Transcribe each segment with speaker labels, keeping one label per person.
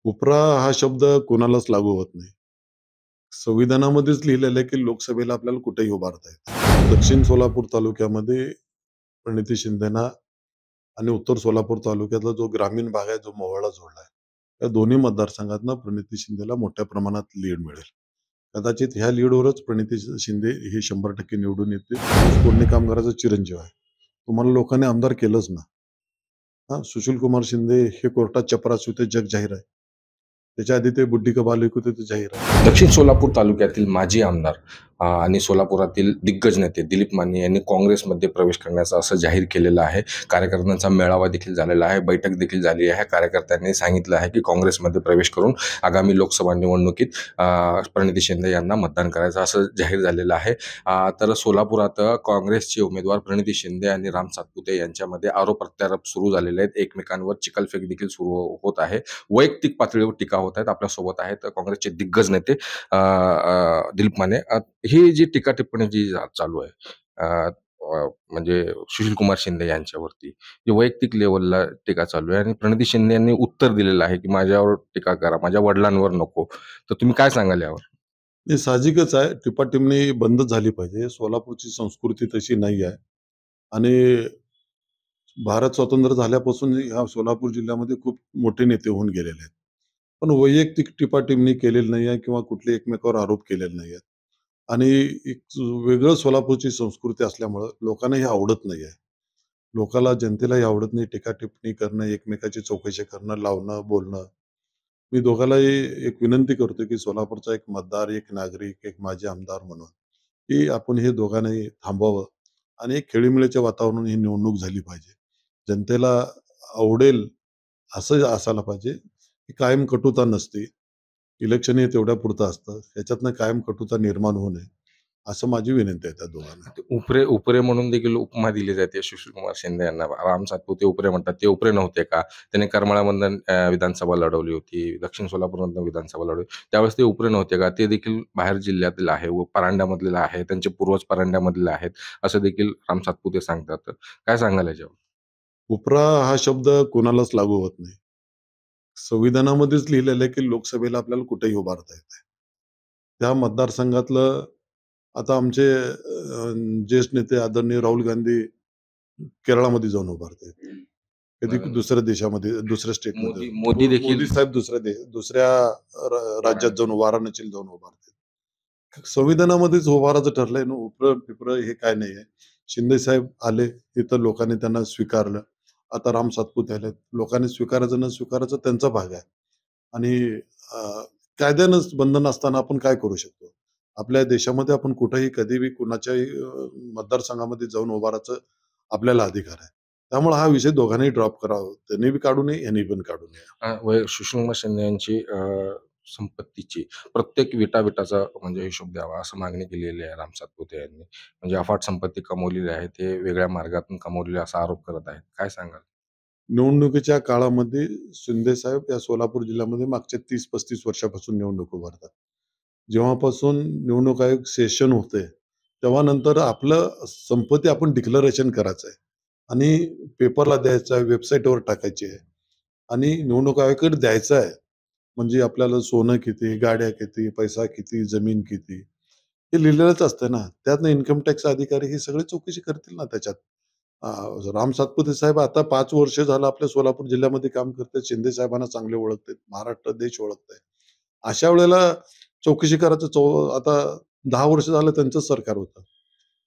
Speaker 1: उपरा हा शब्द कोणालाच लागू होत नाही. संविधानामध्येच लिहिलेलं आहे, की लोकसभेला आपल्याला कुठेही उभारता येतं. दक्षिण सोलापूर तालुक्यामध्ये प्रणिती शिंदेना आणि उत्तर सोलापूर तालुक्यातला जो ग्रामीण भाग आहे, जो मोहोळला जोडला आहे. या दोन्ही मतदारसंघातनं प्रणिती शिंदेला मोठ्या प्रमाणात लीड मिळेल. कदाचित ह्या लीडवरच प्रणिती शिंदे हे 100% निवडून येतील. ऊस तोडणी कामगाराचा चिरंजीव आहे. तुम्हाला लोकांनी आमदार केलंच ना. हां, सुशीलकुमार शिंदे हे कोर्टात चपराचू होते, जग जाहीर आहे. त्याच्या आधी ते बुड्डी का बालिक होते, ते जाहीर आहे.
Speaker 2: दक्षिण सोलापूर तालुक्यातील माजी आमदार आणि सोलापुरातील दिग्गज नेते दिलीप माने यांनी काँग्रेसमध्ये प्रवेश करण्याचं असं जाहीर केलेलं आहे. कार्यकर्त्यांचा मेळावा देखील झालेला आहे, बैठक देखील झाली आहे. कार्यकर्त्यांनी सांगितलं आहे की काँग्रेसमध्ये प्रवेश करून आगामी लोकसभा निवडणुकीत प्रणिती शिंदे यांना मतदान करायचं असं जाहीर झालेलं आहे. तर सोलापुरात काँग्रेसचे उमेदवार प्रणिती शिंदे आणि राम सातपुते यांच्यामध्ये आरोप प्रत्यारोप सुरू झालेले आहेत. एकमेकांवर चिखलफेक देखील सुरू होत आहे. वैयक्तिक पातळीवर टीका होत आहेत. आपल्यासोबत आहेत काँग्रेसचे दिग्गज नेते दिलीप माने. ही जी टीका टिप्पणी जी चालू आहे म्हणजे सुशीलकुमार शिंदे यांच्यावरती जी वैयक्तिक लेवलला टीका चालू आहे आणि प्रणिती शिंदे यांनी उत्तर दिलेलं आहे की माझ्यावर टीका करा, माझ्या वडिलांवर नको. तर तुम्ही काय सांगाल यावर?
Speaker 1: हे साहजिकच आहे. टिपाटिपणी बंद झाली पाहिजे. सोलापूरची संस्कृती तशी नाही आहे आणि भारत स्वतंत्र झाल्यापासून ह्या सोलापूर जिल्ह्यामध्ये खूप मोठे नेते होऊन गेलेले आहेत. पण वैयक्तिक टिपाटिपणी केलेली नाही आहे किंवा कुठले एकमेकावर आरोप केलेले नाही आहेत. आणि एक वेगळं सोलापूरची संस्कृती असल्यामुळं लोकांना हे आवडत नाही आहे. लोकाला, जनतेलाही आवडत नाही टीका-टिप्पणी करणं, एकमेकाची चौकशी करणं, लावणं, बोलणं. मी दोघांनाही एक विनंती करतो, की सोलापूरचा एक मतदार, एक नागरिक, एक माजी आमदार म्हणून, की आपण हे दोघांनाही थांबवावं आणि एक खेळीमेळीच्या वातावरणात ही निवडणूक झाली पाहिजे. जनतेला आवडेल असं असायला पाहिजे, की कायम कटुता नसते. इलेक्शन हे तेवढ्यापुरतं असतं. ह्याच्यातनं कायम कटुता निर्माण होऊ नये, असं माझी विनंती आहे त्या दोघांना.
Speaker 2: ते उपरे उपरे म्हणून देखील उपमा दिली जाते सुशीलकुमार शिंदे यांना. राम सातपुते उपरे म्हणतात. ते उपरे नव्हते का? त्यांनी करमाळामधून विधानसभा लढवली होती. दक्षिण सोलापूरमधून विधानसभा लढवली. त्यावेळेस ते उपरे नव्हते का? ते देखील बाहेर जिल्ह्यातील आहे व परांड्यामधले आहे. त्यांचे पूर्वज परांड्यामधले आहेत, असं देखील राम सातपुते सांगतात. तर काय सांगाल याच्यावर?
Speaker 1: उपरा हा शब्द कोणालाच लागू होत नाही. संविधानामध्येच लिहिलेलं आहे, की लोकसभेला आपल्याला कुठेही उभारता येतं. त्या मतदारसंघातलं आता आमचे ज्येष्ठ नेते आदरणीय राहुल गांधी केरळामध्ये जाऊन उभारतायत. कधी
Speaker 2: नरेंद्र
Speaker 1: दुसऱ्या देशामध्ये, दुसऱ्या स्टेटमध्ये.
Speaker 2: मोदी देखील
Speaker 1: मोदी साहेब दुसऱ्या राज्यात जाऊन वाराणसीला जाऊन उभारतात. संविधानामध्येच उभारायचं ठरलंय ना, उपरं-पिपरं हे काय नाहीये. शिंदे साहेब आले, तिथं लोकांनी त्यांना स्वीकारलं. आता राम सातपुते आलेत. लोकांनी स्वीकारायचं न स्वीकारायचं त्यांचा भाग आहे. आणि कायद्यानंच बंधन असताना आपण काय करू शकतो? आपल्या देशामध्ये आपण कुठेही कधीही कुणाच्याही मतदारसंघामध्ये जाऊन उभारायचं आपल्याला अधिकार आहे. त्यामुळे हा विषय दोघांनाही ड्रॉप करावा. त्यांनी बी काढू नये, यांनी पण काढू नये.
Speaker 2: सुषमा शिंदे यांची संपत्तीची प्रत्येक विटा-विटाचा म्हणजे हिशोब द्यावा, असं मागणी केलेली आहे राम सातपुते यांनी. म्हणजे अफाट संपत्ती कमवलेली आहे, ते वेगळ्या मार्गातून कमवलेली असा आरोप करत आहेत. काय सांगाल?
Speaker 1: निवडणुकीच्या काळामध्ये शिंदे साहेब या सोलापूर जिल्ह्यामध्ये मागच्या 30-35 वर्षापासून निवडणूक उभारतात. जेव्हापासून निवडणूक आयोग सेशन होतंय, तेव्हा नंतर आपलं संपत्ती आपण डिक्लेरेशन करायचं आहे आणि पेपरला द्यायचं आहे, वेबसाईटवर टाकायची आहे आणि निवडणूक आयोगाकडे द्यायचं आहे. म्हणजे आपल्याला सोनं किती, गाड्या किती, पैसा किती, जमीन किती, हे लिहिलेलंच असतं ना. त्यातनं इन्कम टॅक्स अधिकारी हे सगळे चौकशी करतील ना त्याच्यात. राम सातपुते साहेब आता 5 वर्ष झालं आपल्या सोलापूर जिल्ह्यामध्ये काम करतात. शिंदे साहेबांना चांगले ओळखतात. महाराष्ट्र देश ओळखताय. अशा वेळेला चौकशी करायचं आता 10 वर्ष झालं त्यांचंच सरकार होतं.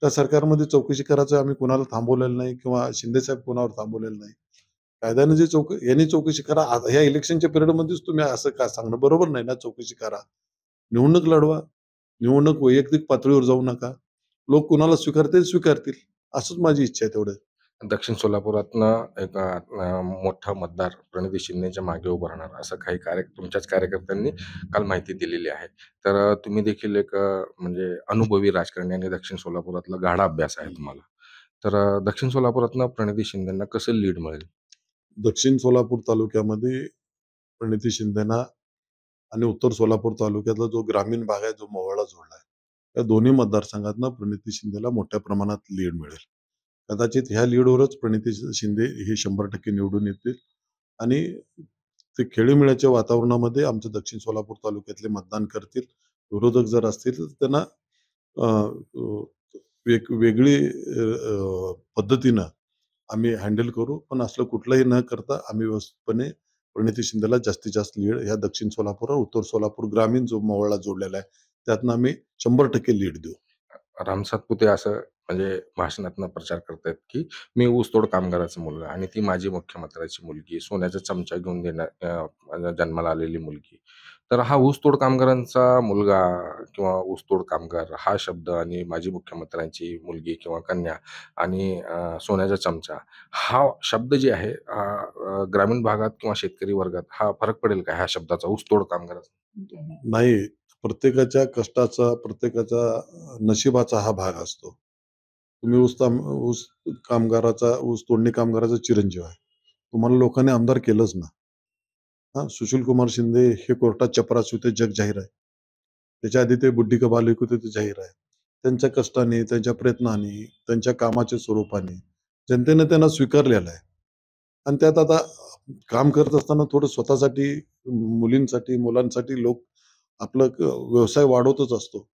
Speaker 1: त्या सरकारमध्ये चौकशी करायचं आम्ही कुणाला थांबवलेलं नाही किंवा शिंदे साहेब कोणावर थांबवलेलं नाही. कायद्याने जी यांनी चौकशी करा. आता ह्या इलेक्शनच्या पिरियडमध्येच तुम्ही असं का सांगणं बरोबर नाही ना. चौकशी करा. निवडणूक लढवा. निवडणूक वैयक्तिक पातळीवर जाऊ नका. लोक कुणाला स्वीकारतील, स्वीकारतील. असंच माझी इच्छा आहे तेवढं.
Speaker 2: दक्षिण सोलापुरातनं एक मोठा मतदार प्रणिती शिंदेच्या मागे उभं राहणार असं काही तुमच्याच कार्यकर्त्यांनी काल माहिती दिलेली आहे. तर तुम्ही देखील एक म्हणजे अनुभवी राजकारणी आणि दक्षिण सोलापुरातला गाढा अभ्यास आहे तुम्हाला. तर दक्षिण सोलापुरातनं प्रणिती शिंदेंना कसं लीड मिळेल?
Speaker 1: दक्षिण सोलापूर तालुक्यामध्ये प्रणिती शिंदेना आणि उत्तर सोलापूर तालुक्यातला जो ग्रामीण भाग आहे, जो मोहोळला जोडला आहे. या दोन्ही मतदारसंघातनं प्रणिती शिंदेला मोठ्या प्रमाणात लीड मिळेल. कदाचित ह्या लीडवरच प्रणिती शिंदे हे 100% निवडून येतील आणि ते खेळीमेळ्याच्या वातावरणामध्ये आमच्या दक्षिण सोलापूर तालुक्यातले मतदान करतील. विरोधक जर असतील तर त्यांना अ, अ, वेगळी पद्धतीनं आम्ही हँडल करू. पण असलं कुठलंही न करता आम्ही व्यवस्थितपणे प्रणिती शिंदेला जास्तीत जास्त लीड ह्या दक्षिण सोलापूर और उत्तर सोलापूर ग्रामीण जो मोहळा जोडलेला आहे, त्यातनं आम्ही 100% लीड देऊ.
Speaker 2: राम सातपुते असं म्हणजे भाषणातनं प्रचार करतायत, की मी ऊसतोड कामगाराचा मुलगा आणि ती माजी मुख्यमंत्र्याची मुलगी, सोन्याचा चमचा घेऊन जन्माला आलेली मुलगी. तर हा ऊसतोड कामगारांचा मुलगा किंवा ऊसतोड कामगार हा शब्द आणि माजी मुख्यमंत्र्यांची मुलगी किंवा कन्या आणि सोन्याचा चमचा हा शब्द जे आहे ग्रामीण भागात किंवा शेतकरी वर्गात हा फरक पडेल का ह्या शब्दाचा ऊसतोड कामगाराचा?
Speaker 1: नाही, प्रत्येकाच्या कष्टाचा, प्रत्येकाचा नशिबाचा हा भाग असतो. तुम्ही ऊस कामगाराचा, ऊस तोडणी कामगाराचा चिरंजीव आहे. तुम्हाला लोकांनी आमदार केलंच ना. हां, सुशीलकुमार शिंदे हे कोर्टात चपराचू ते जग जाहीर आहे. त्याच्या आधी ते बुड्डी का बालिक होते ते जाहीर आहे. त्यांच्या कष्टाने, त्यांच्या प्रयत्नाने, त्यांच्या कामाच्या स्वरूपाने जनतेने त्यांना स्वीकारलेलं आहे. आणि त्यात आता काम करत असताना थोडं स्वतःसाठी, मुलींसाठी, मुलांसाठी लोक आपलं व्यवसाय वाढवतच असतो.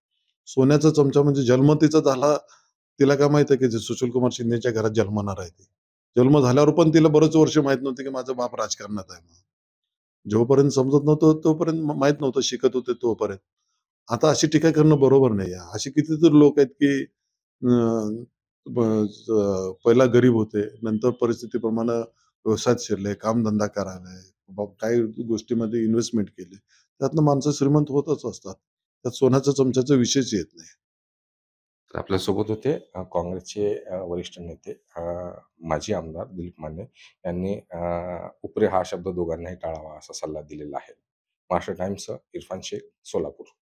Speaker 1: सोन्याचा चमचा म्हणजे जन्म तिचा झाला, तिला काय माहिती आहे की सुशीलकुमार शिंदेच्या घरात जन्मणार आहे ती. जन्म झाल्यावर पण तिला बरेच वर्ष माहीत नव्हते की माझा बाप राजकारणात आहे म्हणून. जोपर्यंत समजत नव्हतं तोपर्यंत माहीत नव्हतं, शिकत होते तोपर्यंत. आता अशी टीका करणं बरोबर नाही आहे. असे कितीतरी लोक आहेत की अ, ब पहिला गरीब होते. नंतर परिस्थितीप्रमाणे व्यवसायात शिरले, कामधंदा करायला, काही गोष्टीमध्ये इन्व्हेस्टमेंट केली. त्यातनं माणसं श्रीमंत होतच असतात. त्यात सोन्याच्या चमच्याचा विषयच येत नाही.
Speaker 2: तर आपल्यासोबत होते काँग्रेसचे वरिष्ठ नेते माजी आमदार दिलीप माने यांनी उपरे हा शब्द दोघांनाही टाळावा असा सल्ला दिलेला आहे. महाराष्ट्र टाइम्सचं इरफान शेख, सोलापूर.